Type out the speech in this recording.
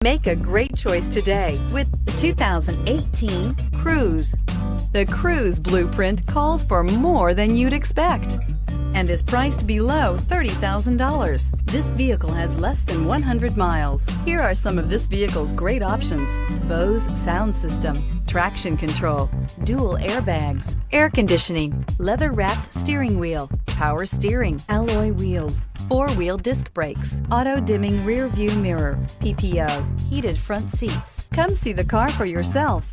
Make a great choice today with the 2018 Cruze. The Cruze blueprint calls for more than you'd expect and is priced below $30,000. This vehicle has less than 100 miles. Here are some of this vehicle's great options: Bose sound system, traction control, dual airbags, air conditioning, leather-wrapped steering wheel, power steering, alloy wheels, four-wheel disc brakes, auto-dimming rear view mirror, PPO, heated front seats. Come see the car for yourself.